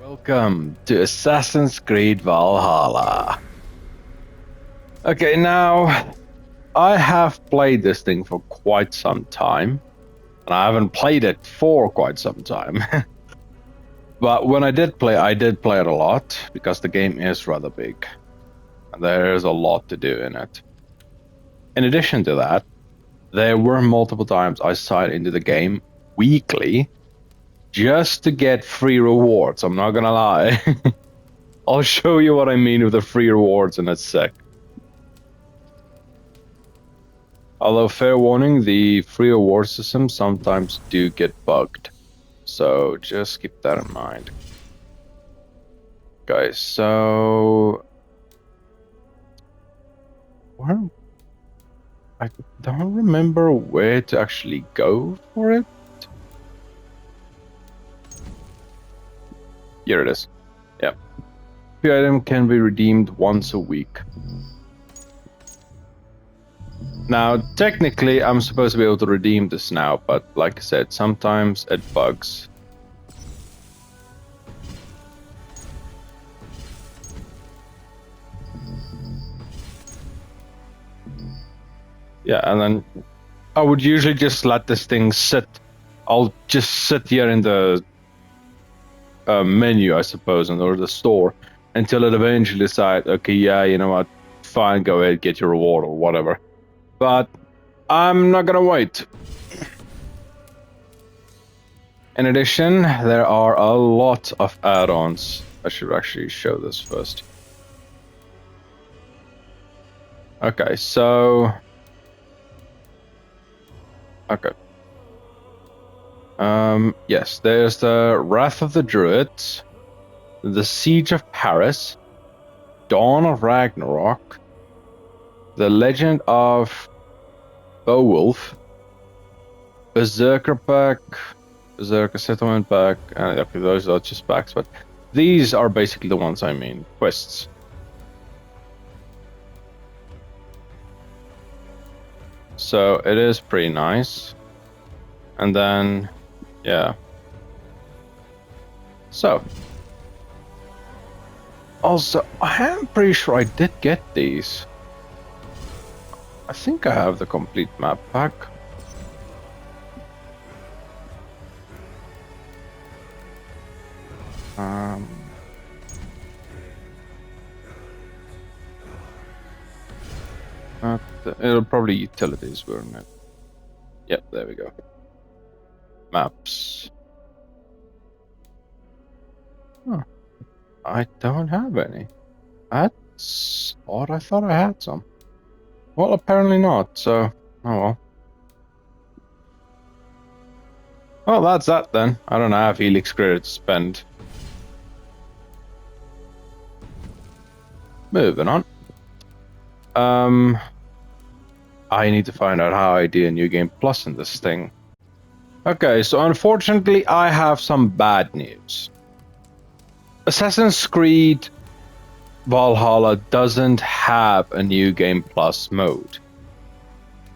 Welcome to Assassin's Creed Valhalla. Okay, now I have played this thing for quite some time, and I haven't played it for quite some time. But when I did play it a lot because the game is rather big, and there is a lot to do in it. In addition to that, there were multiple times I signed into the game weekly just to get free rewards. I'm not gonna lie. I'll show you what I mean with the free rewards in a sec. Although, fair warning, the free reward systems sometimes do get bugged. So just keep that in mind. Guys, so... Well, I don't remember where to actually go for it. Here it is. Yeah. The item can be redeemed once a week. Now, technically, I'm supposed to be able to redeem this now, but like I said, sometimes it bugs. Yeah, and then I would usually just let this thing sit. I'll just sit here in the menu, I suppose, or the store, until it eventually decides, okay, yeah, you know what, fine, go ahead, get your reward or whatever. But I'm not gonna wait. In addition, there are a lot of add-ons. I should actually show this first. Okay, so... Okay. Yes, there's the Wrath of the Druids, the Siege of Paris, Dawn of Ragnarok, the Legend of Beowulf, Berserker Pack, Berserker Settlement Pack, and okay, those are just packs, but these are basically the ones I mean, quests. So it is pretty nice. And then, yeah. So, also, I am pretty sure I did get these. I think I have the complete map pack. It'll probably utilities, won't it? Yep, there we go. Maps. Huh. I don't have any. That's odd. I thought I had some. Well, apparently not, so... Oh well. Well, that's that then. I don't have Helix credit to spend. Moving on. I need to find out how I do a New Game Plus in this thing. Okay, so unfortunately I have some bad news. Assassin's Creed Valhalla doesn't have a New Game Plus mode.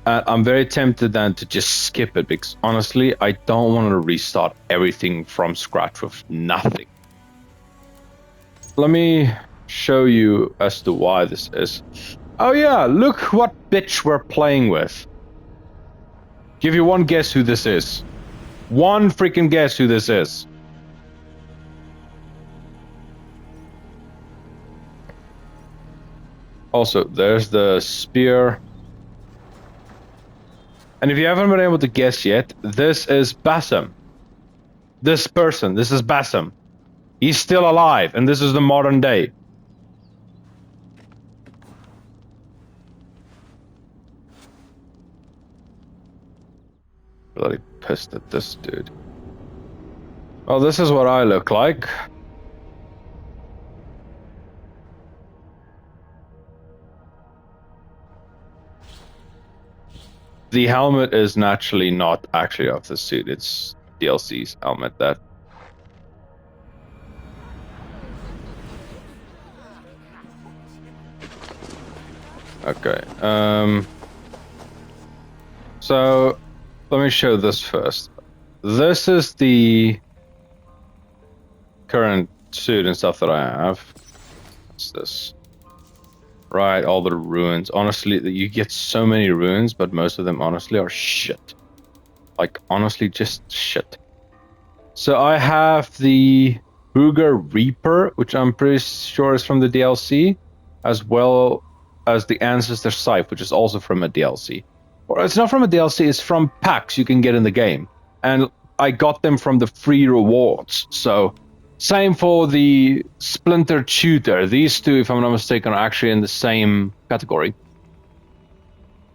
And I'm very tempted then to just skip it because honestly, I don't want to restart everything from scratch with nothing. Let me show you as to why this is. Oh yeah, look what bitch we're playing with. Give you one guess who this is. One freaking guess who this is. Also, there's the spear. And if you haven't been able to guess yet, this is Bassam. This person, this is Bassam. He's still alive, and this is the modern day. Bloody pissed at this dude. Well, this is what I look like. The helmet is naturally not actually of the suit. It's DLC's helmet that. Okay. So let me show this first. This is the current suit and stuff that I have. What's this? Right, all the ruins. Honestly, you get so many ruins, but most of them honestly are shit. Like, honestly, just shit. So I have the Ruger Reaper, which I'm pretty sure is from the DLC, as well as the Ancestor Scythe, which is also from a DLC. Or it's not from a DLC, it's from packs you can get in the game. And I got them from the free rewards. So, same for the Splinter Tutor. These two, if I'm not mistaken, are actually in the same category.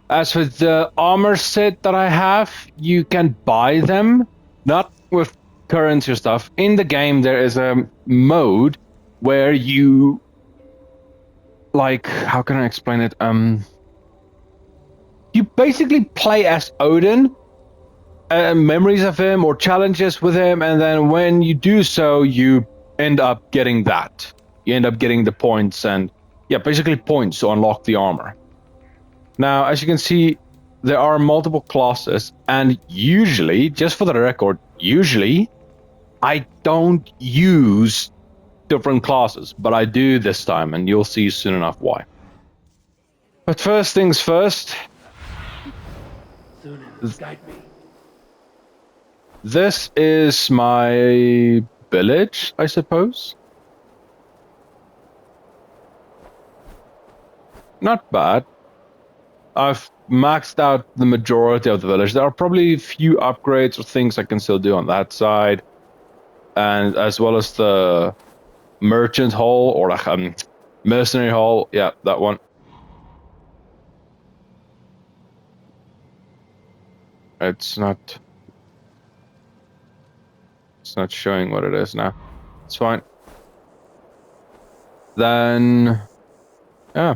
As for the armor set that I have, you can buy them, not with currency or stuff. In the game, there is a mode where you, like, how can I explain it? You basically play as Odin, memories of him or challenges with him, and then when you do so, you end up getting that. You end up getting the points and, yeah, basically points to unlock the armor. Now, as you can see, there are multiple classes, and usually, just for the record, usually, I don't use different classes, but I do this time, and you'll see soon enough why. But first things first, Guide me. this is my village, I suppose. Not bad. I've maxed out the majority of the village. There are probably a few upgrades or things I can still do on that side. And as well as the merchant hall or mercenary hall. Yeah, that one. It's not showing what it is now. It's fine. Then, yeah.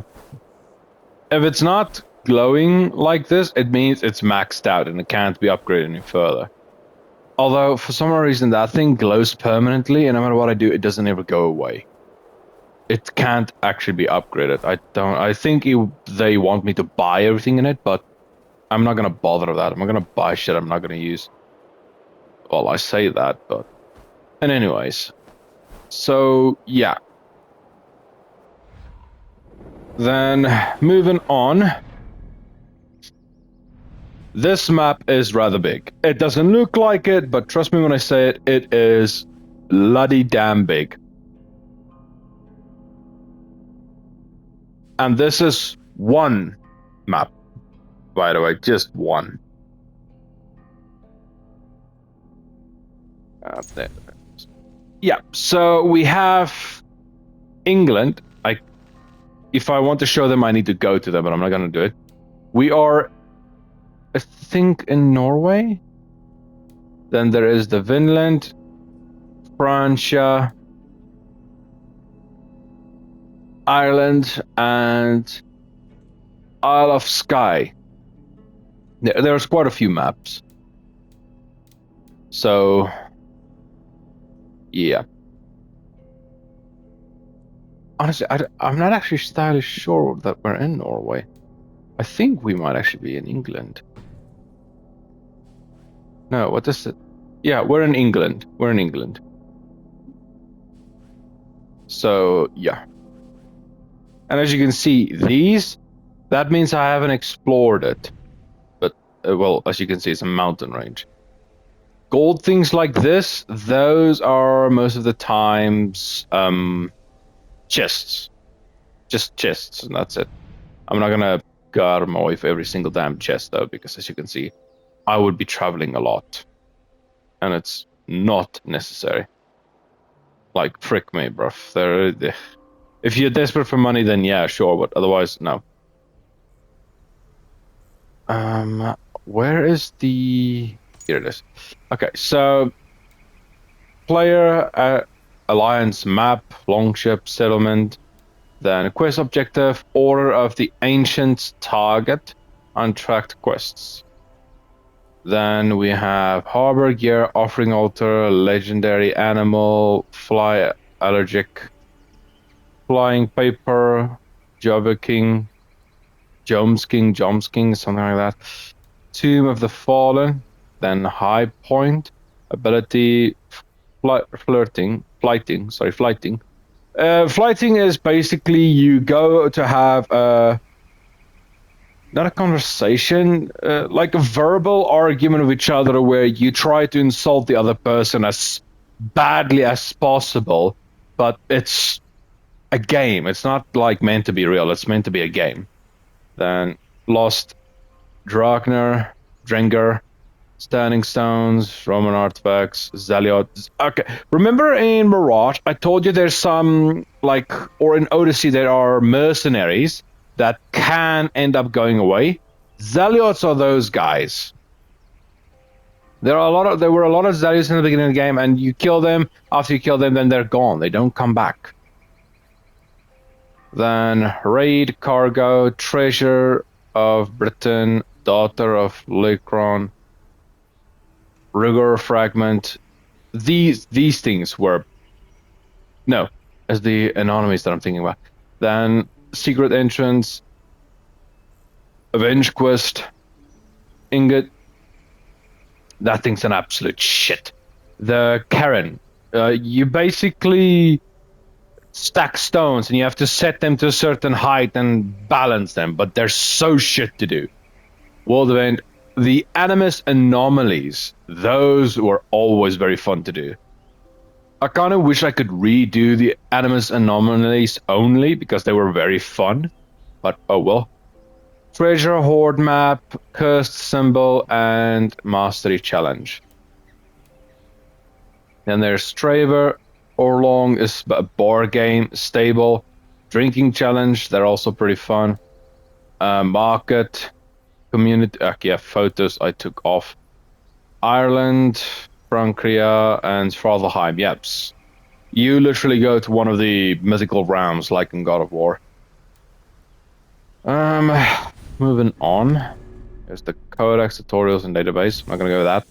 If it's not glowing like this, it means it's maxed out and it can't be upgraded any further. Although, for some reason, that thing glows permanently, and no matter what I do, it doesn't ever go away. It can't actually be upgraded. I think they want me to buy everything in it, but I'm not gonna bother with that. I'm not gonna buy shit I'm not gonna use. Well, I say that, but... And anyways. So, yeah. Then, moving on. This map is rather big. It doesn't look like it, but trust me when I say it, it is bloody damn big. And this is one map, by the way, just one. There. Yeah, so we have England. If I want to show them, I need to go to them, but I'm not going to do it. We are, I think, in Norway. Then there is the Vinland, Francia, Ireland, and Isle of Skye. There's quite a few maps. So, yeah. Honestly, I'm not actually entirely sure that we're in Norway. I think we might actually be in England. No, what is it? Yeah, we're in England. We're in England. So, yeah. And as you can see, that means I haven't explored it. But, well, as you can see, it's a mountain range. Gold things like this, those are most of the times, chests. Just chests, and that's it. I'm not gonna go out of my way for every single damn chest, though, because as you can see, I would be traveling a lot. And it's not necessary. Like, frick me, bruv. If you're desperate for money, then yeah, sure, but otherwise, no. Where is the... Here it is. Okay, so... Player, alliance map, longship, settlement, then quest objective, order of the ancient target, untracked quests. Then we have harbor gear, offering altar, legendary animal, fly allergic, flying paper, Jobber King, Joms King, something like that. Tomb of the Fallen, then high point, ability, flirting, flighting. Sorry, flighting. Flighting is basically you go to have not a conversation, like a verbal argument with each other where you try to insult the other person as badly as possible, but it's a game. It's not like meant to be real. It's meant to be a game. Then Lost, Drenger, Standing Stones, Roman artifacts, Zaliot. Okay, remember in Mirage, I told you there's some, like, or in Odyssey, there are mercenaries that can end up going away. Zaliots are those guys. There were a lot of Zaliots in the beginning of the game, and you kill them. After you kill them, then they're gone. They don't come back. Then Raid, Cargo, Treasure of Britain, Daughter of Lucron, Rigor Fragment. These things were... No, as the anonymies that I'm thinking about. Then Secret Entrance, Avenge Quest, Ingot. That thing's an absolute shit. The Karen. You basically stack stones and you have to set them to a certain height and balance them, but they're so shit to do. World Event. The Animus Anomalies. Those were always very fun to do. I kind of wish I could redo the Animus Anomalies only because they were very fun, but oh well. Treasure Hoard Map, Cursed Symbol, and Mastery Challenge. Then there's Straver. Orlong is a bar game. Stable. Drinking Challenge, they're also pretty fun. Market. Community. Yeah, photos I took off. Ireland, Frankria, and Svartalheim. Yep. You literally go to one of the mythical realms like in God of War. Moving on. There's the codex, tutorials, and database. I'm not gonna go with that.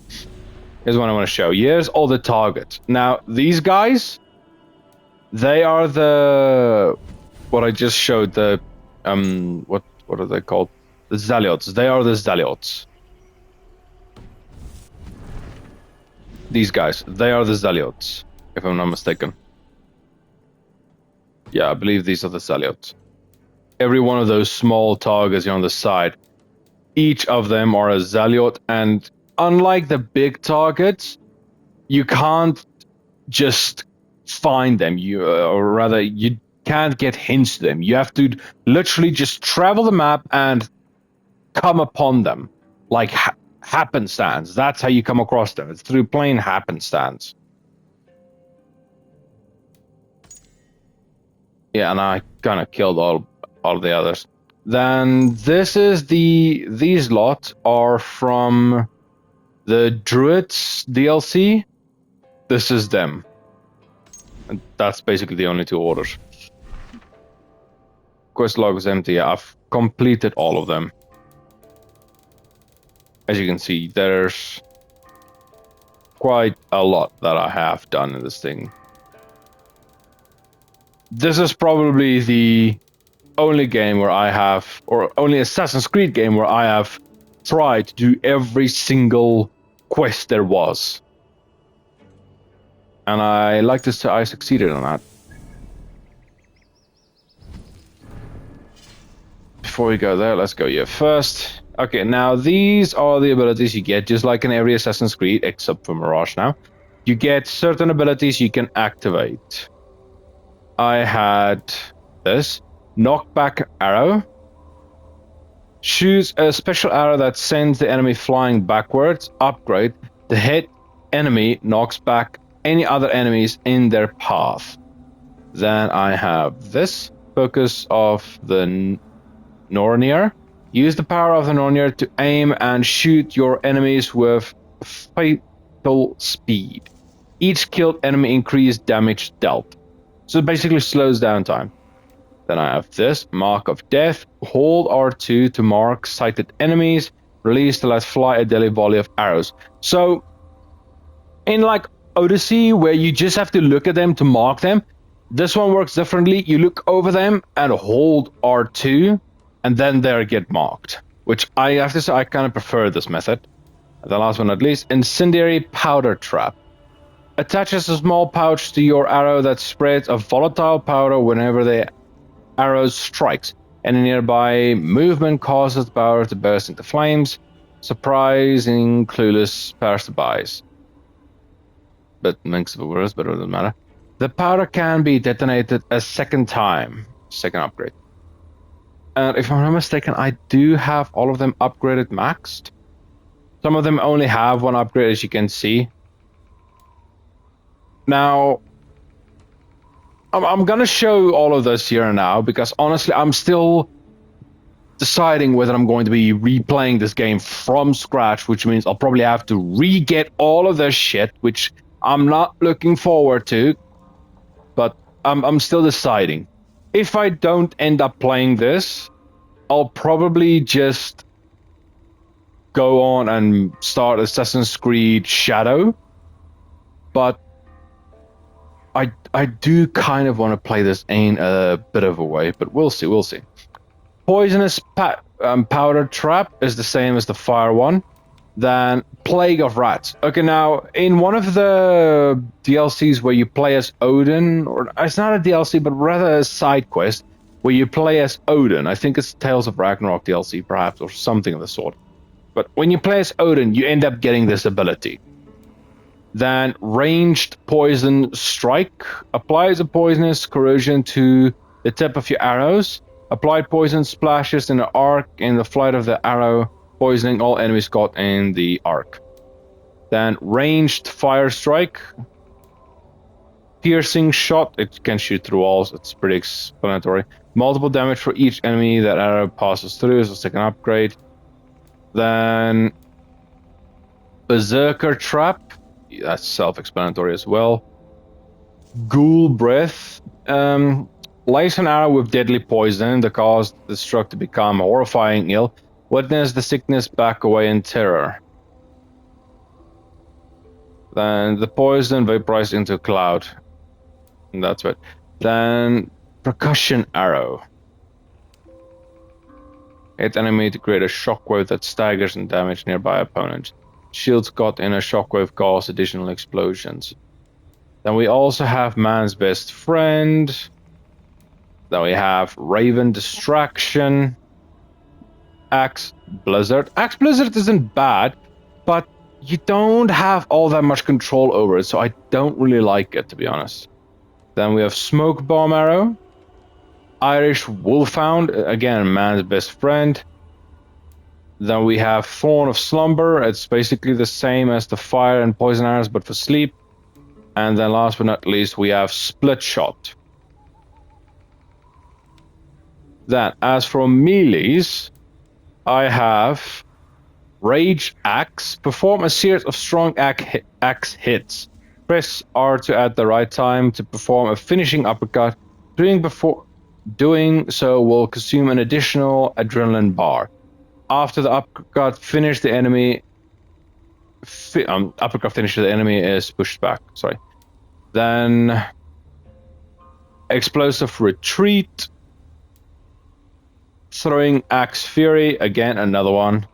Here's what I want to show. Here's all the targets. Now, these guys, they are the... What I just showed, the... What are they called? The Zaliots. They are the Zaliots. These guys. They are the Zaliots, if I'm not mistaken. Yeah, I believe these are the Zaliots. Every one of those small targets on the side, each of them are a Zaliot, and unlike the big targets, you can't just find them. Or rather, you can't get hints to them. You have to literally just travel the map and come upon them, like happenstance. That's how you come across them. It's through plain happenstance. Yeah, and I kind of killed all the others. Then this is these lot are from the Druids DLC. This is them. And that's basically the only two orders. Quest log is empty. I've completed all of them. As you can see, there's quite a lot that I have done in this thing. This is probably the only game where I have, or only Assassin's Creed game where I have tried to do every single quest there was. And I like to say I succeeded on that. Before we go there, let's go here first. Okay, now these are the abilities you get, just like in every Assassin's Creed, except for Mirage now. You get certain abilities you can activate. I had this. Knockback arrow. Choose a special arrow that sends the enemy flying backwards. Upgrade. The hit enemy knocks back any other enemies in their path. Then I have this. Focus of the Nornir. Use the power of the Nornir to aim and shoot your enemies with fatal speed. Each killed enemy increased damage dealt. So it basically slows down time. Then I have this, Mark of Death. Hold R2 to mark sighted enemies. Release to let fly a deadly volley of arrows. So, in like Odyssey, where you just have to look at them to mark them, this one works differently. You look over them and hold R2, and then they get marked. Which I have to say, I kind of prefer this method. And the last one, at least, Incendiary Powder Trap. Attaches a small pouch to your arrow that spreads a volatile powder whenever the arrow strikes. Any nearby movement causes the powder to burst into flames, surprising clueless passerbys. But mix of words, but it doesn't matter. The powder can be detonated a second time. Second upgrade. And if I'm not mistaken, I do have all of them upgraded maxed. Some of them only have one upgrade, as you can see. Now, I'm gonna show all of this here and now, because honestly, I'm still deciding whether I'm going to be replaying this game from scratch, which means I'll probably have to re-get all of this shit, which I'm not looking forward to, but I'm still deciding. If I don't end up playing this, I'll probably just go on and start Assassin's Creed Shadow, but I do kind of want to play this in a bit of a way, but we'll see. Poisonous powder trap is the same as the fire one. Then Plague of Rats. Okay, now in one of the DLCs where you play as Odin, or it's not a DLC, but rather a side quest where you play as Odin. I think it's Tales of Ragnarok DLC, perhaps, or something of the sort. But when you play as Odin, you end up getting this ability. Then Ranged Poison Strike applies a poisonous corrosion to the tip of your arrows. Applied poison splashes in the arc in the flight of the arrow, poisoning all enemies caught in the arc. Then Ranged Fire Strike. Piercing Shot. It can shoot through walls. It's pretty explanatory. Multiple damage for each enemy that arrow passes through is a second upgrade. Then Berserker Trap. That's self-explanatory as well. Ghoul Breath. Lace an arrow with deadly poison that causes the struck to become horrifying ill. Witness the sickness back away in terror. Then the poison vaporizes into a cloud. And that's it. Then Percussion Arrow. Hit enemy to create a shockwave that staggers and damages nearby opponents. Shields caught in a shockwave cause additional explosions. Then we also have Man's Best Friend. Then we have Raven Distraction. Axe Blizzard. Axe Blizzard isn't bad, but you don't have all that much control over it, so I don't really like it, to be honest. Then we have Smoke Bomb Arrow. Irish Wolfhound, again, Man's Best Friend. Then we have Thorn of Slumber. It's basically the same as the fire and poison arrows, but for sleep. And then last but not least, we have Split Shot. Then, as for melees, I have Rage Axe. Perform a series of strong axe hits. Press R to at the right time to perform a finishing uppercut. Doing so will consume an additional adrenaline bar. After the uppercut finishes, the enemy is pushed back. Sorry. Then Explosive Retreat. Throwing Axe Fury, again another one.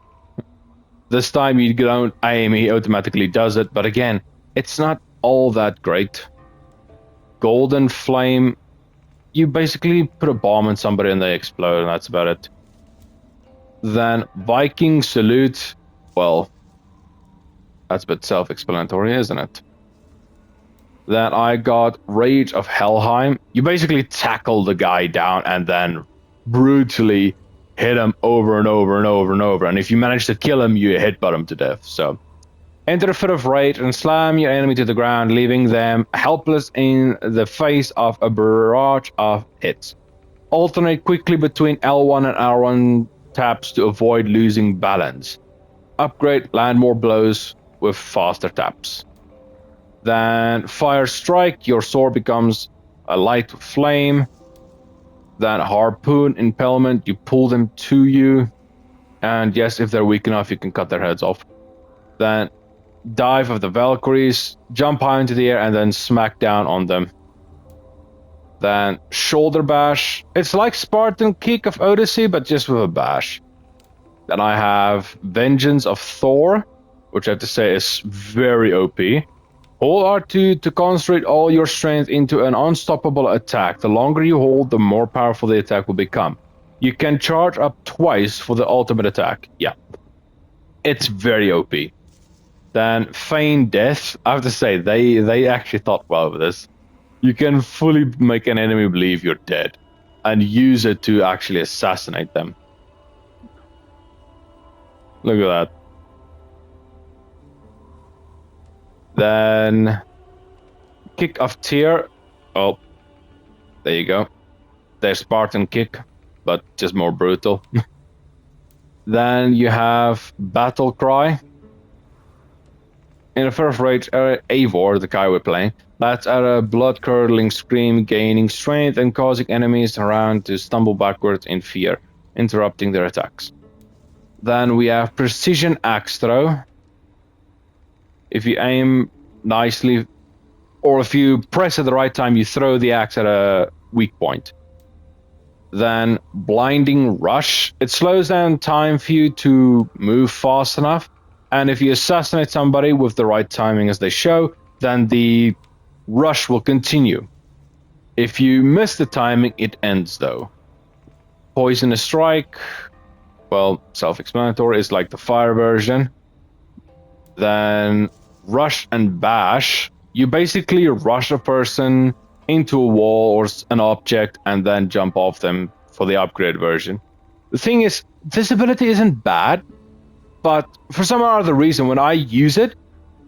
This time you don't aim, he automatically does it, but again, it's not all that great. Golden Flame, you basically put a bomb on somebody and they explode, and that's about it. Then Viking Salute, well, that's a bit self-explanatory, isn't it? Then I got Rage of Helheim. You basically tackle the guy down and then brutally hit him over and over and over and over. And if you manage to kill him, you headbutt him to death. So enter a fit of rage and slam your enemy to the ground, leaving them helpless in the face of a barrage of hits. Alternate quickly between L1 and R1 taps to avoid losing balance. Upgrade, land more blows with faster taps. Then Fire Strike, your sword becomes a light flame. Then Harpoon Impalement, you pull them to you. And yes, if they're weak enough, you can cut their heads off. Then Dive of the Valkyries, jump high into the air and then smack down on them. Then Shoulder Bash, it's like Spartan Kick of Odyssey, but just with a bash. Then I have Vengeance of Thor, which I have to say is very OP. Hold R2 to concentrate all your strength into an unstoppable attack. The longer you hold, the more powerful the attack will become. You can charge up twice for the ultimate attack. Yeah. It's very OP. Then feign death. I have to say, they actually thought well of this. You can fully make an enemy believe you're dead and use it to actually assassinate them. Look at that. Then kick of tear. Oh, there you go. There's Spartan kick, but just more brutal. Then you have battle cry. In a fit of rage, Eivor, the guy we're playing, lets out a blood-curdling scream, gaining strength and causing enemies around to stumble backwards in fear, interrupting their attacks. Then we have precision axe throw. If you aim nicely, or if you press at the right time, you throw the axe at a weak point. Then blinding rush. It slows down time for you to move fast enough. And if you assassinate somebody with the right timing as they show, then the rush will continue. If you miss the timing, it ends though. Poisonous strike. Well, self-explanatory, is like the fire version. Then rush and bash. You basically rush a person into a wall or an object and then jump off them for the upgrade version. The thing is, this ability isn't bad, but for some other reason, when I use it,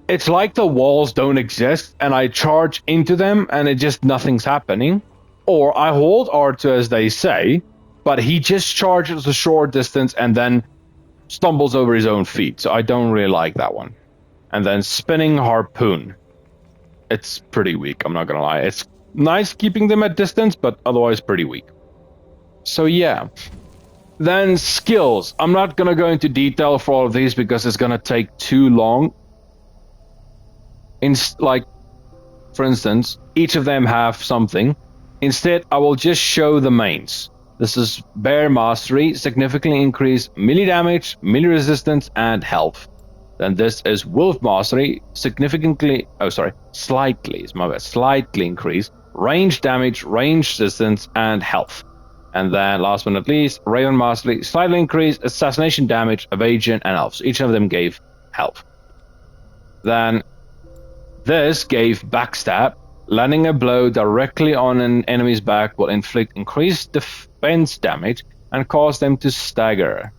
it's like the walls don't exist and I charge into them and it just nothing's happening. Or I hold R2 as they say, but he just charges a short distance and then stumbles over his own feet. So I don't really like that one. And then spinning harpoon. It's pretty weak, I'm not gonna lie. It's nice keeping them at distance, but otherwise pretty weak. So yeah. Then skills. I'm not gonna go into detail for all of these because it's gonna take too long. For instance, each of them have something. Instead, I will just show the mains. This is Bear Mastery, significantly increase melee damage, melee resistance, and health. Then this is Wolf Mastery, slightly increase range damage, range resistance, and health. And then last but not least, Raven Mastery, slightly increase assassination damage, evasion, and health. So each of them gave health. Then this gave Backstab. Landing a blow directly on an enemy's back will inflict increased defense damage and cause them to stagger.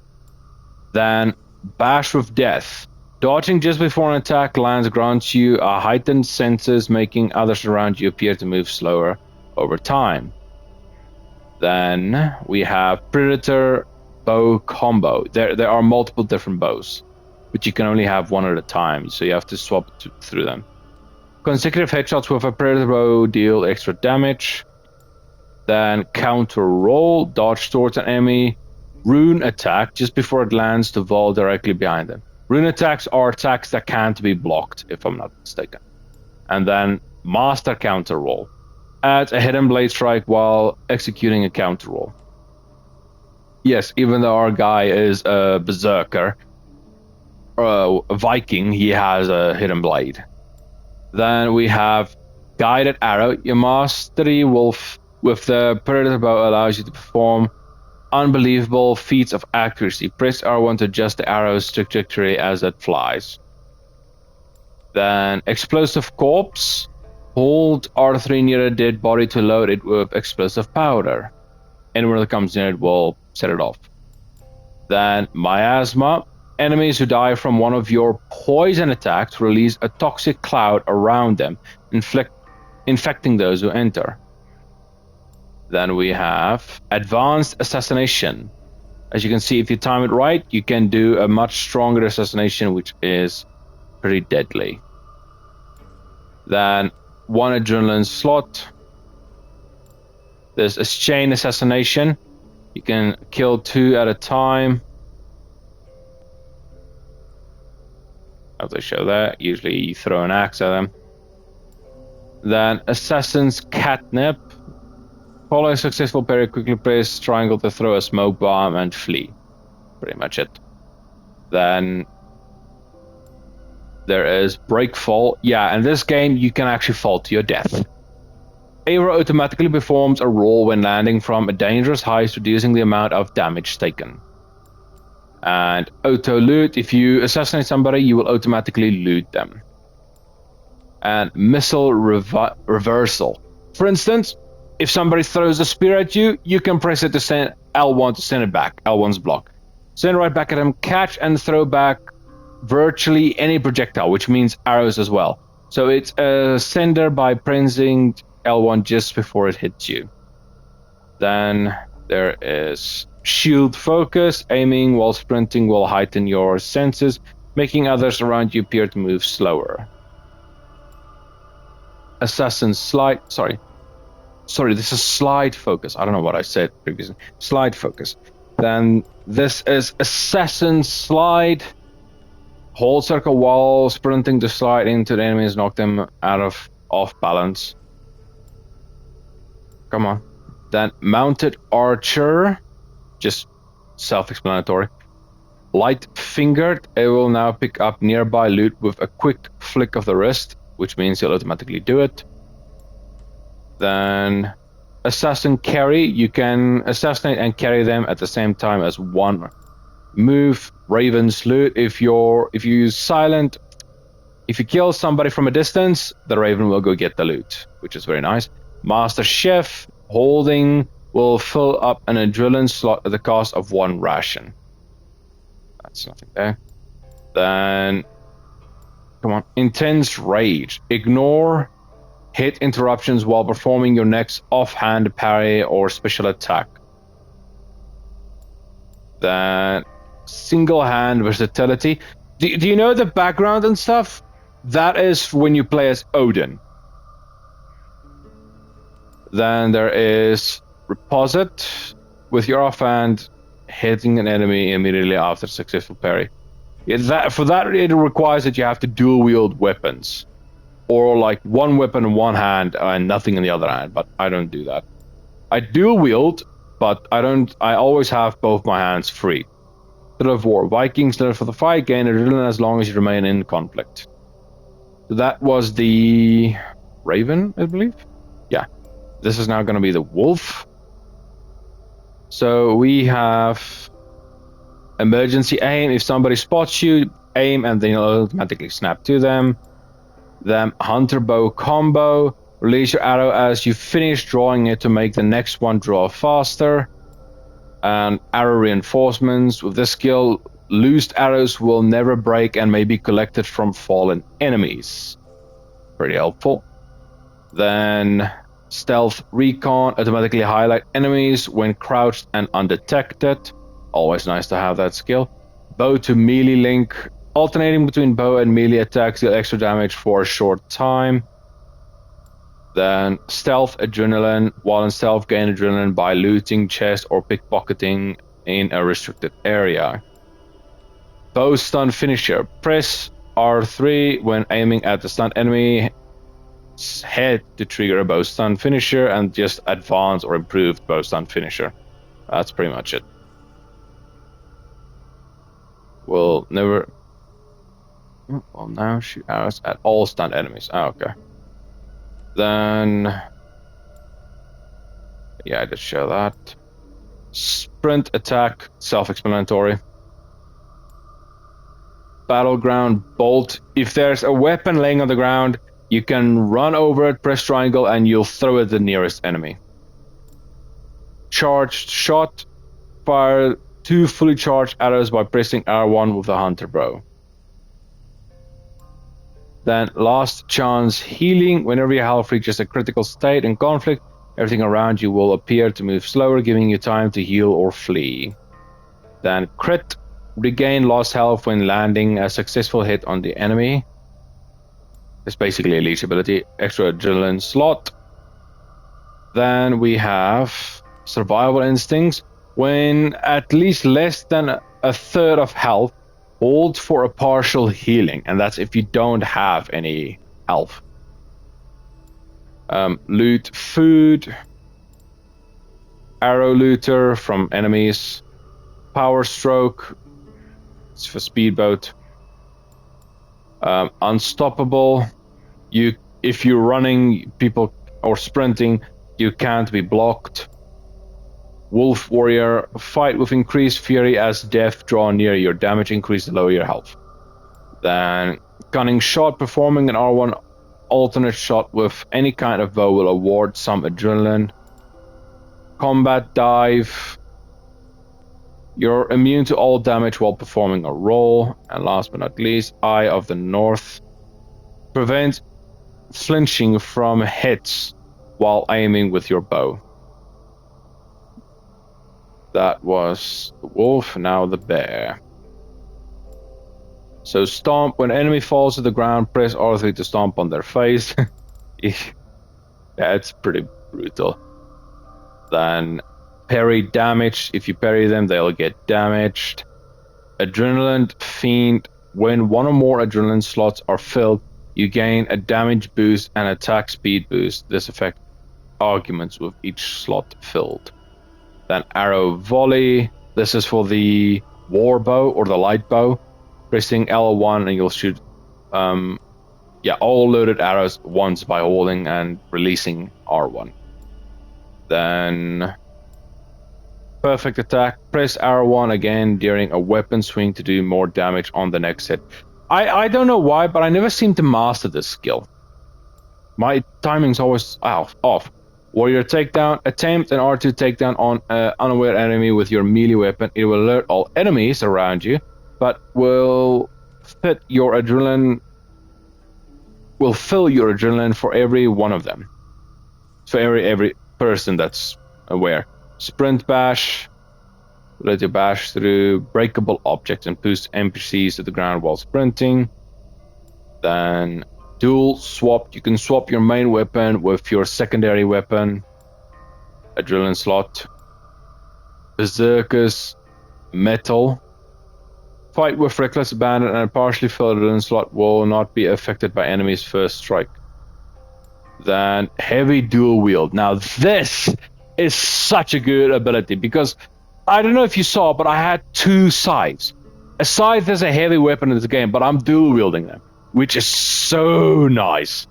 Then Bash with Death. Dodging just before an attack lands grants you a heightened senses, making others around you appear to move slower over time. Then we have Predator Bow Combo. There are multiple different bows, but you can only have one at a time, so you have to swap through them. Consecutive headshots with a Predator Bow deal extra damage. Then Counter Roll, dodge towards an enemy. Rune Attack, just before it lands to fall directly behind them. Rune attacks are attacks that can't be blocked, if I'm not mistaken. And then Master Counter Roll. Adds a hidden blade strike while executing a counter roll. Yes, even though our guy is a berserker, a Viking, he has a hidden blade. Then we have Guided Arrow. Your mastery with the Predator Bow allows you to perform unbelievable feats of accuracy. Press R1 to adjust the arrow's trajectory as it flies. Then Explosive Corpse. Hold R3 near a dead body to load it with explosive powder. Anyone that comes near it will set it off. Then Miasma. Enemies who die from one of your poison attacks release a toxic cloud around them, infecting those who enter. Then we have Advanced Assassination. As you can see, if you time it right, you can do a much stronger assassination, which is pretty deadly. Then one adrenaline slot. There's a chain assassination. You can kill 2 at a time. As they show that, usually you throw an axe at them. Then Assassin's Catnip. Following successful parry, quickly press triangle to throw a smoke bomb and flee. Pretty much it. Then There is break fall. Yeah, in this game, you can actually fall to your death. Aero automatically performs a roll when landing from a dangerous height, reducing the amount of damage taken. And auto loot, if you assassinate somebody, you will automatically loot them. And missile reversal. For instance, if somebody throws a spear at you, you can press it to send L1 to send it back. L1's block. Send right back at him, catch and throw back virtually any projectile, which means arrows as well. So it's a sender by pressing L1 just before it hits you. Then there is shield focus. Aiming while sprinting will heighten your senses, making others around you appear to move slower. Assassin slide. Sorry, this is slide focus. I don't know what I said previously. Slide focus. Then this is assassin slide. Hold circle while sprinting to slide into the enemies, knock them off balance. Come on. Then mounted archer, just self-explanatory. Light fingered, it will now pick up nearby loot with a quick flick of the wrist, which means you'll automatically do it. Then assassin carry, you can assassinate and carry them at the same time as one move. Raven's loot, if you use silent, if you kill somebody from a distance, the Raven will go get the loot, which is very nice. Master Chef, holding will fill up an adrenaline slot at the cost of 1 ration. That's nothing there. Then, come on, Intense Rage. Ignore hit interruptions while performing your next offhand parry or special attack. Then, Single Hand Versatility. Do you know the background and stuff? That is when you play as Odin. Then there is Reposit. With your offhand, hitting an enemy immediately after successful parry. For that, it requires that you have to dual wield weapons. Or like one weapon in one hand and nothing in the other hand, but I don't do that. I dual wield, but I always have both my hands free. Threat of War. Vikings live for the fight, gain adrenaline as long as you remain in conflict. So that was the Raven, I believe. Yeah. This is now going to be the Wolf. So we have emergency aim. If somebody spots you, aim and then you'll automatically snap to them. Then Hunter Bow combo. Release your arrow as you finish drawing it to make the next one draw faster. And arrow reinforcements. With this skill, loosed arrows will never break and may be collected from fallen enemies. Pretty helpful. Then Stealth Recon, automatically highlight enemies when crouched and undetected. Always nice to have that skill. Bow to melee link, alternating between bow and melee attacks, deal extra damage for a short time. Then Stealth Adrenaline, while in stealth, gain adrenaline by looting chests or pickpocketing in a restricted area. Bow Stun Finisher, press R3 when aiming at the stunned enemy head to trigger a bow stun finisher, and just advanced or improved bow stun finisher. That's pretty much it. Will now shoot arrows at all stunned enemies. Oh, okay. Then, yeah, I did show that. Sprint attack, self-explanatory. Battleground bolt. If there's a weapon laying on the ground, you can run over it, press triangle, and you'll throw it at the nearest enemy. Charged shot. Fire 2 fully charged arrows by pressing R1 with the Hunter Bow. Then Last Chance Healing. Whenever your health reaches a critical state in conflict, everything around you will appear to move slower, giving you time to heal or flee. Then Crit. Regain lost health when landing a successful hit on the enemy. It's basically a leech ability. Extra adrenaline slot. Then we have Survival Instincts. When at least less than a third of health, hold for a partial healing. And that's if you don't have any health. Loot food. Arrow looter from enemies. Power stroke. It's for speedboat. Unstoppable. If you're running, people or sprinting, you can't be blocked. Wolf Warrior, fight with increased fury as death draw near. Your damage increase, lower your health. Then Cunning Shot, performing an R1 alternate shot with any kind of bow will award some adrenaline. Combat Dive, you're immune to all damage while performing a roll. And last but not least, Eye of the North, prevent flinching from hits while aiming with your bow. That was the wolf, now the bear. So stomp, when enemy falls to the ground, press R3 to stomp on their face. That's pretty brutal. Then parry damage, if you parry them, they'll get damaged. Adrenaline Fiend, when one or more adrenaline slots are filled, you gain a damage boost and attack speed boost. This effect arguments with each slot filled. Then Arrow Volley, this is for the war bow or the light bow. Pressing L1 and you'll shoot all loaded arrows once by holding and releasing R1. Then Perfect Attack, press R1 again during a weapon swing to do more damage on the next hit. I don't know why, but I never seem to master this skill. My timing's always off. Warrior Takedown, attempt an R2 takedown on an unaware enemy with your melee weapon. It will alert all enemies around you, but will fill your adrenaline for every one of them. For every person that's aware. Sprint Bash, let you bash through breakable objects and push NPCs to the ground while sprinting. Then Dual Swap, you can swap your main weapon with your secondary weapon. Adrenaline Slot. Berserker's Metal. Fight with Reckless Abandon and a partially filled adrenaline slot will not be affected by enemy's first strike. Then Heavy Dual Wield. Now this is such a good ability because I don't know if you saw, but I had two scythes. A scythe is a heavy weapon in this game, but I'm dual wielding them, which is so nice.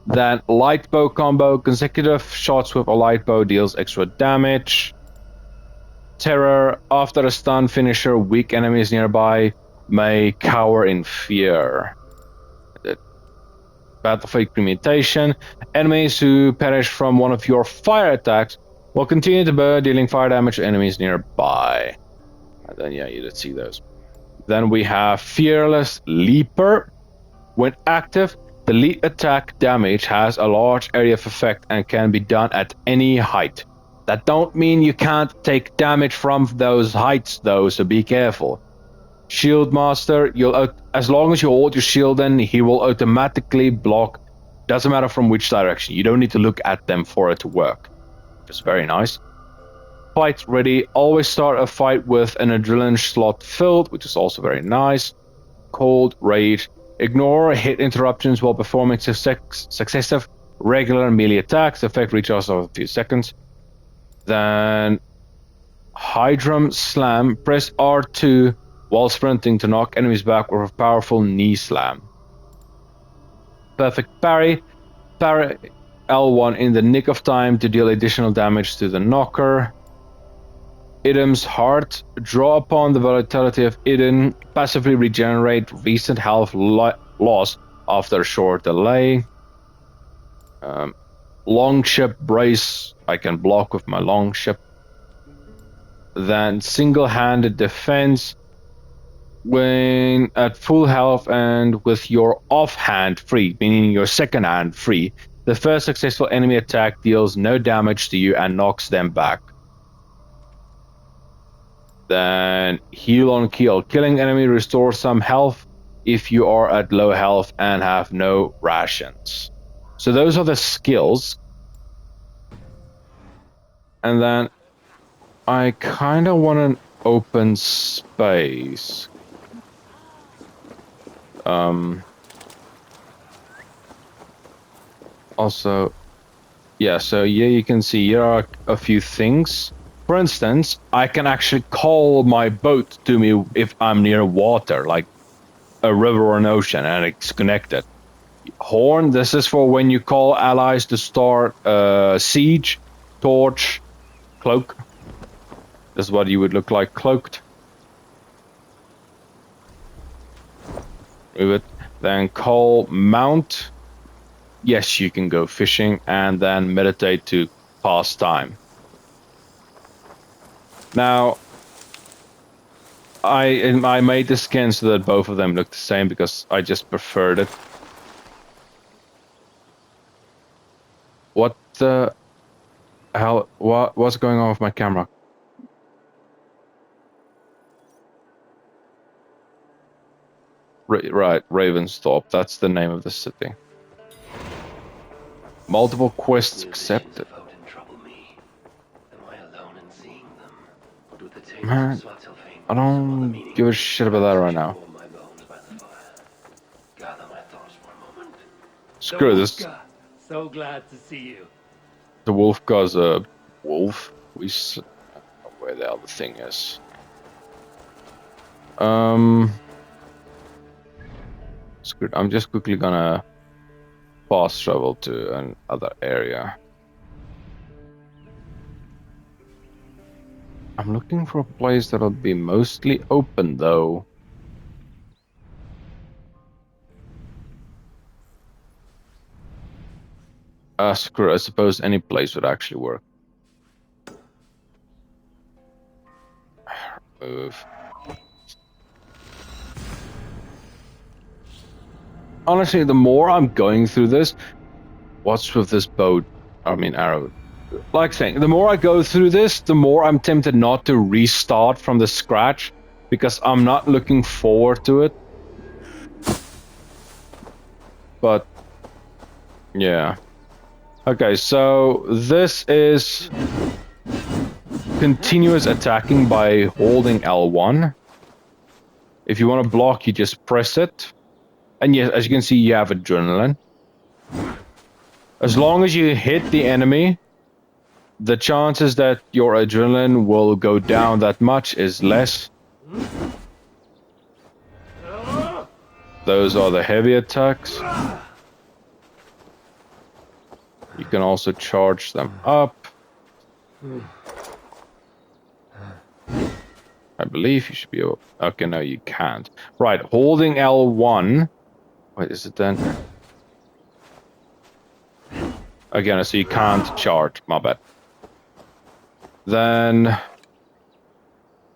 Then light bow combo, consecutive shots with a light bow deals extra damage. Terror, after a stun finisher, weak enemies nearby may cower in fear. Battlefield Crematation, enemies who perish from one of your fire attacks will continue to burn, dealing fire damage to enemies nearby. And then you did see those. Then we have Fearless Leaper. When active, the leap attack damage has a large area of effect and can be done at any height. That don't mean you can't take damage from those heights though, so be careful. Shield Master, as long as you hold your shield in, he will automatically block. Doesn't matter from which direction. You don't need to look at them for it to work. Which is very nice. Fight Ready, always start a fight with an adrenaline slot filled, which is also very nice. Cold Rage, ignore hit interruptions while performing successive regular melee attacks. The effect recharges over a few seconds. Then Hydrum Slam, press R2 while sprinting to knock enemies back with a powerful knee slam. Perfect Parry, parry L1 in the nick of time to deal additional damage to the knocker. Idem's Heart, draw upon the vitality of Idem, passively regenerate recent health loss after a short delay. Longship Brace, I can block with my longship. Then single-handed defense, when at full health and with your offhand free, meaning your second hand free, the first successful enemy attack deals no damage to you and knocks them back. Then Heal on Kill, killing enemy restores some health if you are at low health and have no rations. So those are the skills. And then I kind of want an open space. Also, yeah, so yeah, you can see here are a few things. For instance, I can actually call my boat to me if I'm near water. Like, a river or an ocean, and it's connected. Horn, this is for when you call allies to start siege. Torch, cloak. This is what you would look like cloaked. Move it. Then call mount. Yes, you can go fishing, and then meditate to pass time. Now, I made the skin so that both of them look the same because I just preferred it. What the hell? What's going on with my camera? Right, Ravenstop. That's the name of the city. Multiple quests accepted. Man, I don't give a shit about that right now. Screw this. So glad to see you. The wolf guy's a wolf. We don't know where the other thing is. Screw it. I'm just quickly gonna fast travel to another area. I'm looking for a place that'll be mostly open though. Screw it. I suppose any place would actually work. Move. Honestly, the more I'm going through this, what's with this boat? I mean, arrow. Like saying, the more I go through this, the more I'm tempted not to restart from the scratch because I'm not looking forward to it. But yeah. Okay, so this is continuous attacking by holding L1. If you want to block, you just press it. And yes, as you can see, you have adrenaline. As long as you hit the enemy, the chances that your adrenaline will go down that much is less. Those are the heavy attacks. You can also charge them up. I believe you should be able... Okay, no, you can't. Right, holding L1... Wait, is it then? Again, so you can't charge, my bad. Then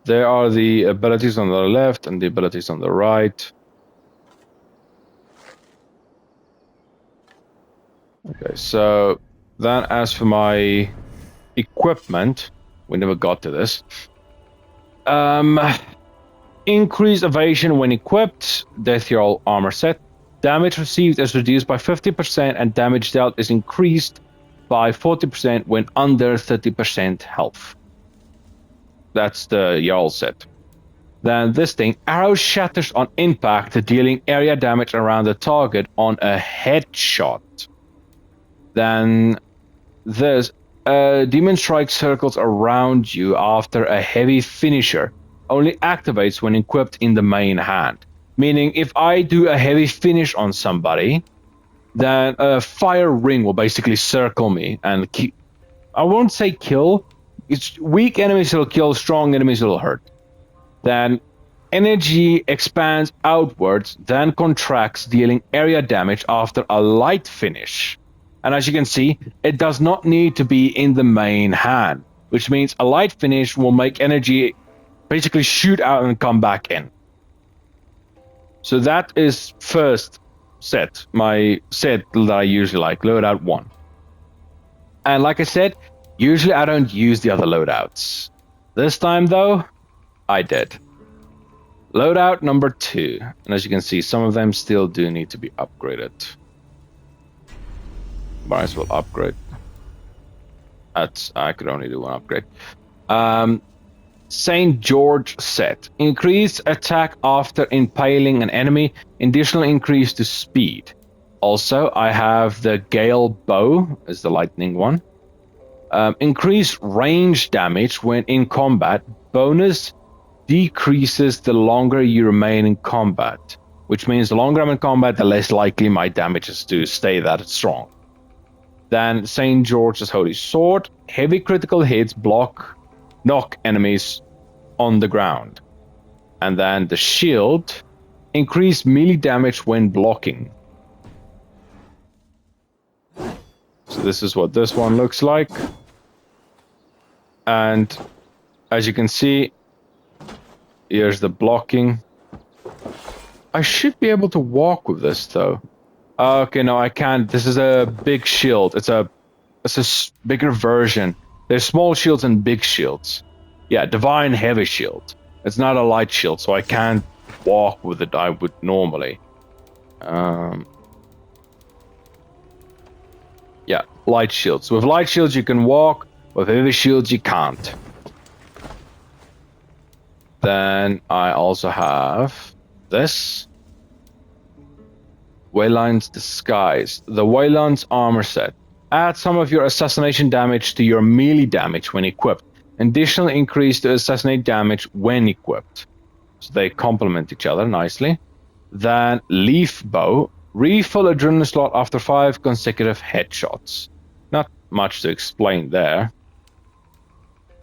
there are the abilities on the left and the abilities on the right. Okay, so then as for my equipment, we never got to this. Increased evasion when equipped, death roll armor set. Damage received is reduced by 50% and damage dealt is increased by 40% when under 30% health. That's the Jarl set. Then this thing, arrow shatters on impact, dealing area damage around the target on a headshot. Then this, demon strike circles around you after a heavy finisher. Only activates when equipped in the main hand. Meaning, if I do a heavy finish on somebody, then a fire ring will basically circle me and keep... I won't say kill. It's weak enemies will kill, strong enemies will hurt. Then energy expands outwards, then contracts, dealing area damage after a light finish. And as you can see, it does not need to be in the main hand, which means a light finish will make energy basically shoot out and come back in. So that is first set, my set that I usually like, loadout 1. And like I said, usually I don't use the other loadouts. This time though, I did. Loadout number 2, and as you can see, some of them still do need to be upgraded. Might as well upgrade. I could only do one upgrade. St. George set. Increased attack after impaling an enemy. Additional increase to speed. Also, I have the Gale Bow, as the lightning one. Increased range damage when in combat. Bonus decreases the longer you remain in combat. which means the longer I'm in combat, the less likely my damage is to stay that strong. Then St. George's Holy Sword, heavy critical hits knock enemies on the ground. And then the shield, increased melee damage when blocking. So this is what this one looks like. And as you can see, here's the blocking. I should be able to walk with this though. Okay, no, I can't. This is a big shield. It's a bigger version. There's small shields and big shields. Yeah, divine heavy shield. It's not a light shield, so I can't walk with it. I would normally. Yeah, light shields. With light shields you can walk. With heavy shields you can't. Then I also have this. Wayland's Disguise. The Wayland's armor set. Add some of your assassination damage to your melee damage when equipped. Additional increase to assassinate damage when equipped. So they complement each other nicely. Then Leaf Bow. Refill adrenaline slot after 5 consecutive headshots. Not much to explain there.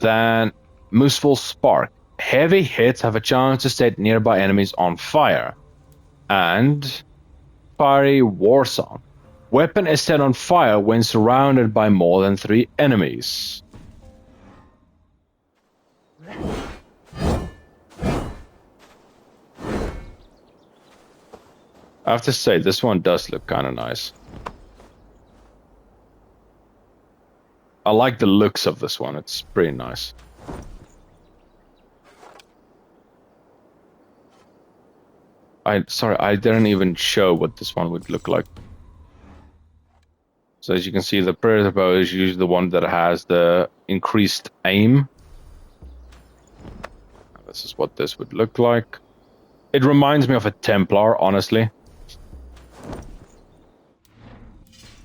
Then Mooseful Spark. Heavy hits have a chance to set nearby enemies on fire. And Fiery War Song. Weapon is set on fire when surrounded by more than 3 enemies. I have to say, this one does look kind of nice. I like the looks of this one, it's pretty nice. Sorry, I didn't even show what this one would look like. So as you can see, the Predator Bow is usually the one that has the increased aim. This is what this would look like. It reminds me of a Templar, honestly.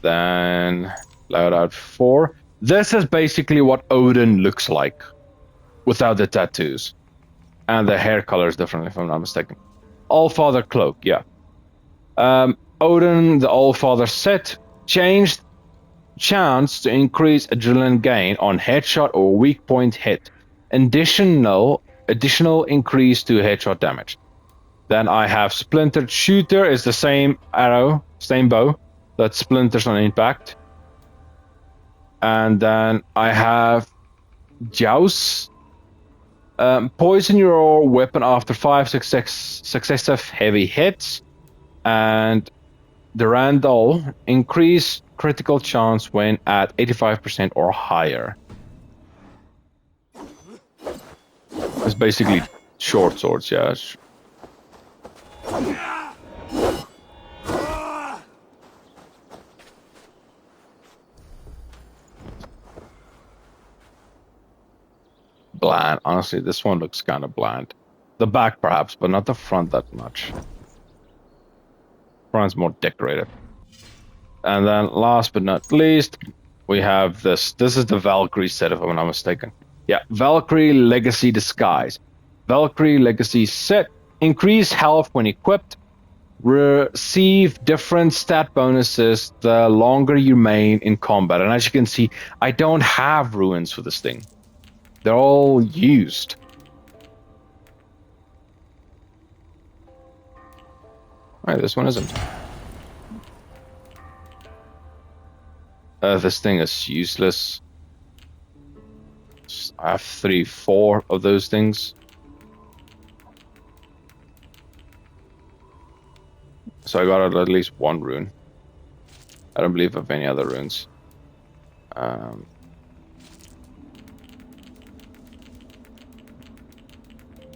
Then Loadout 4. This is basically what Odin looks like without the tattoos. And the hair color is different, if I'm not mistaken. Allfather Cloak, yeah. Odin, the Allfather set, changed chance to increase adrenaline gain on headshot or weak point hit. Additional increase to headshot damage. Then I have Splintered Shooter, is the same arrow, same bow that splinters on impact. And then I have Joust. Poison your weapon after 5 successive heavy hits. And Durandal, increase critical chance when at 85% or higher. It's basically short swords, yeah. Bland. Honestly, this one looks kind of bland. The back perhaps, but not the front that much. Front's more decorated. And then last but not least, we have this. This is the Valkyrie set, if I'm not mistaken. Yeah, Valkyrie Legacy Disguise. Valkyrie Legacy set. Increase health when equipped. Receive different stat bonuses the longer you remain in combat. And as you can see, I don't have ruins for this thing. They're all used. Alright, this one isn't. This thing is useless. I have 4 of those things. So I got at least 1 rune. I don't believe of any other runes.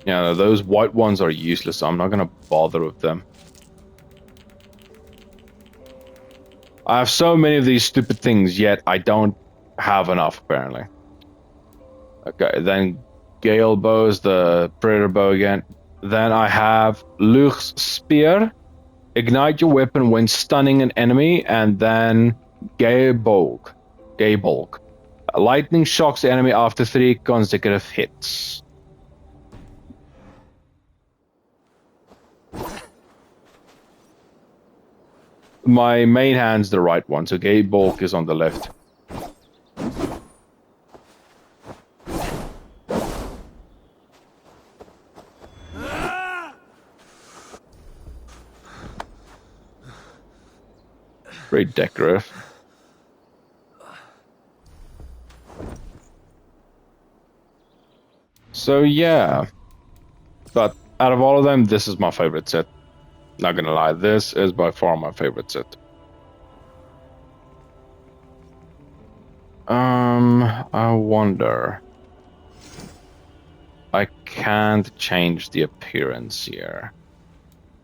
Yeah, those white ones are useless, so I'm not gonna bother with them. I have so many of these stupid things, yet I don't have enough, apparently. Okay, then Gale Bows, the Predator Bow again. Then I have Luch's Spear. Ignite your weapon when stunning an enemy, and then Gaybolg. Lightning shocks the enemy after 3 consecutive hits. My main hand's the right one, so Gabe Bulk is on the left. Very decorative. So yeah, but out of all of them, this is my favorite set. Not gonna lie, this is by far my favorite set. I wonder. I can't change the appearance here.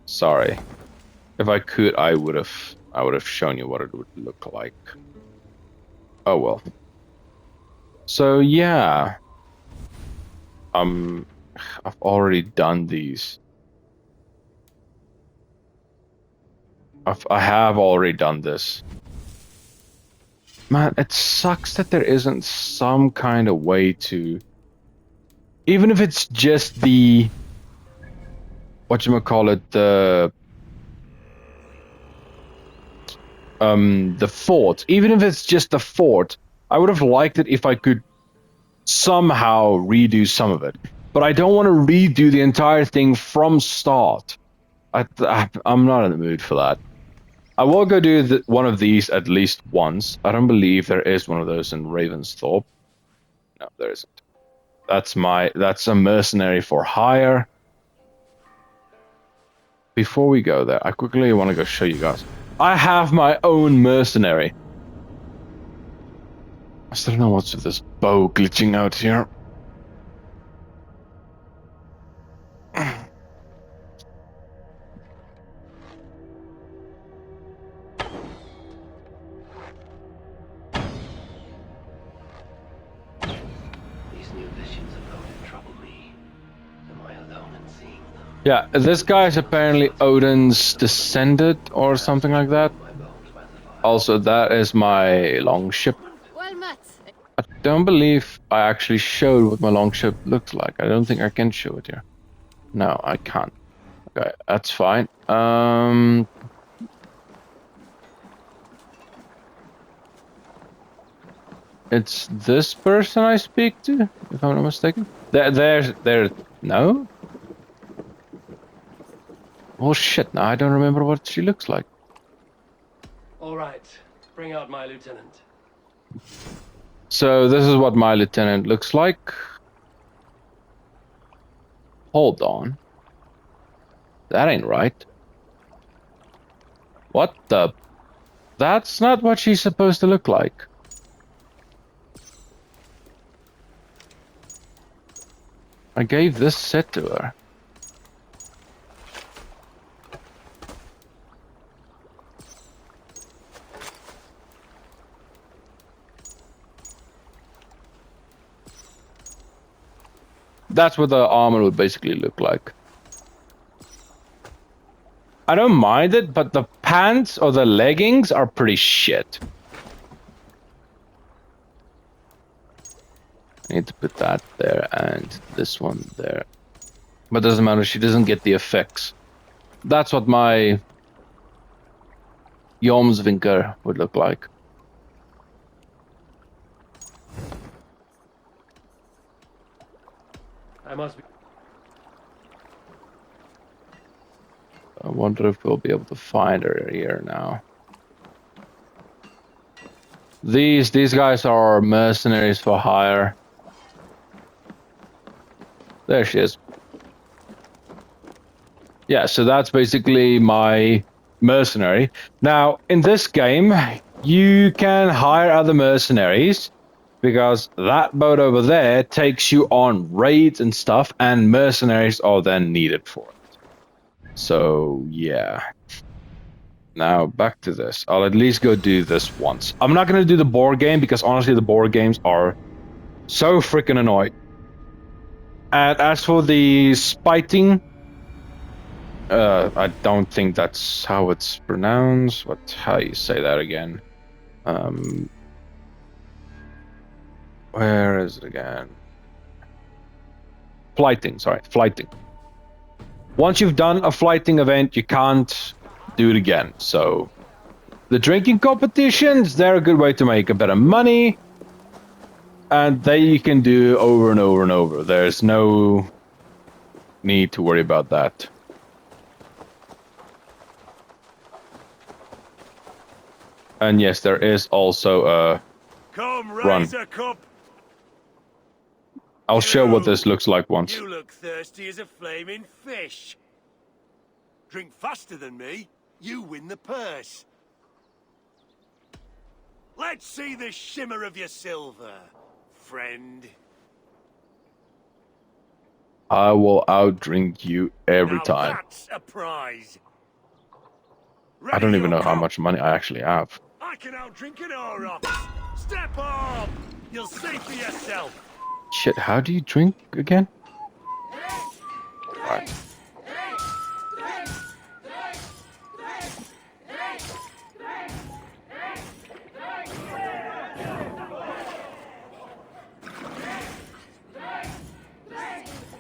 Sorry. If I could, I would have shown you what it would look like. Oh well. So yeah. I've already done these. I have already done this. Man, it sucks that there isn't some kind of way to, even if it's just the, whatchamacallit, the fort. Even if it's just the fort, I would have liked it if I could somehow redo some of it. But I don't want to redo the entire thing from start. I'm not in the mood for that. I will go do one of these at least once. I don't believe there is one of those in Ravensthorpe. No, there isn't. That's a mercenary for hire. Before we go there, I quickly want to go show you guys. I have my own mercenary. I still don't know what's with this bow glitching out here. Yeah, this guy is apparently Odin's descendant or something like that. Also, that is my longship. I don't believe I actually showed what my longship looks like. I don't think I can show it here. No, I can't. Okay, that's fine. It's this person I speak to, if I'm not mistaken. There. No? Oh shit, now I don't remember what she looks like. All right, bring out my lieutenant. So this is what my lieutenant looks like. Hold on. That ain't right. What the? That's not what she's supposed to look like. I gave this set to her. That's what the armor would basically look like. I don't mind it, but the pants or the leggings are pretty shit. I need to put that there and this one there. But doesn't matter, she doesn't get the effects. That's what my Jomsvinker would look like. I must be. I wonder if we'll be able to find her here now. These guys are mercenaries for hire. There she is. Yeah, so that's basically my mercenary. Now, in this game, you can hire other mercenaries because that boat over there takes you on raids and stuff, and mercenaries are then needed for it. So, yeah. Now, back to this. I'll at least go do this once. I'm not going to do the board game because, honestly, the board games are so freaking annoying. And as for the spiting, I don't think that's how it's pronounced. How you say that again? Where is it again? Flighting, sorry, flighting. Once you've done a flighting event, you can't do it again. So, The drinking competitions, they're a good way to make a bit of money. And they you can do over and over and over. There's no need to worry about that. And yes, there is also a Come, run. raise a cup. I'll show what this looks like once. You look thirsty as a flaming fish. Drink faster than me, you win the purse. Let's see the shimmer of your silver, friend. I will outdrink you every Now time. that's a prize. I don't Ready even your know how cup. much money I actually have. I can outdrink an Aurochs. Step up! You'll see for yourself. Shit, how do you drink again? Right.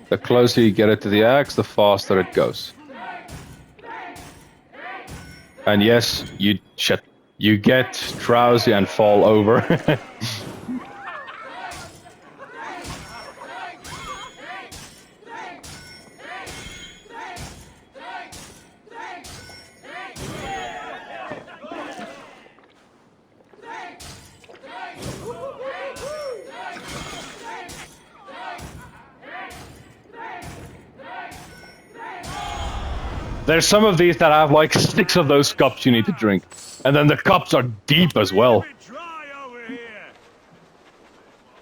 The closer you get it to the axe, the faster it goes. And yes, you get drowsy and fall over. There's some of these that have like 6 of those cups you need to drink. And then the cups are deep as well.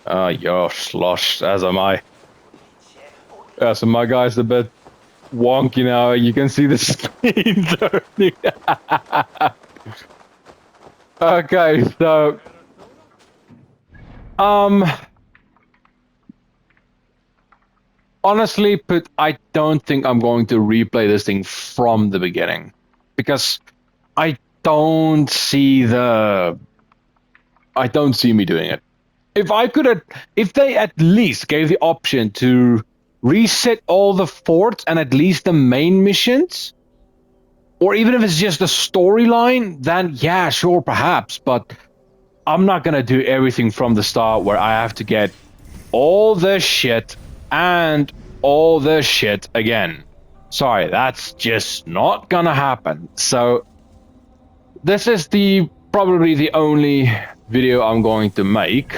You're sloshed, as am I. Yeah, so my guy's a bit wonky now. You can see the screen turning. Okay, so... honestly put, I don't think I'm going to replay this thing from the beginning. Because I don't see me doing it. If they at least gave the option to reset all the forts and at least the main missions, or even if it's just a storyline, then yeah, sure, perhaps, but I'm not gonna do everything from the start where I have to get all the shit and all the shit again. Sorry, that's just not gonna happen. So this is probably the only video I'm going to make.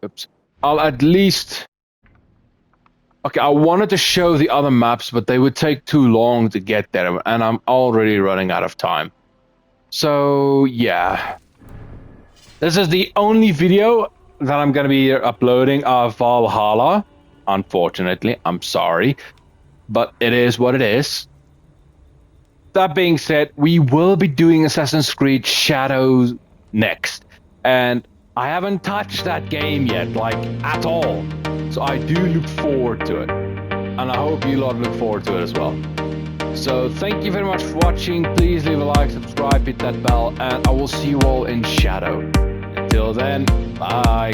Oops. I'll at least... okay, I wanted to show the other maps, but they would take too long to get there, and I'm already running out of time. So, yeah. This is the only video that I'm going to be uploading of Valhalla. Unfortunately, I'm sorry. But it is what it is. That being said, we will be doing Assassin's Creed Shadows next. And I haven't touched that game yet, like, at all. So I do look forward to it. And I hope you lot look forward to it as well. So thank you very much for watching. Please leave a like, subscribe, hit that bell, and I will see you all in Shadow. Until then, bye.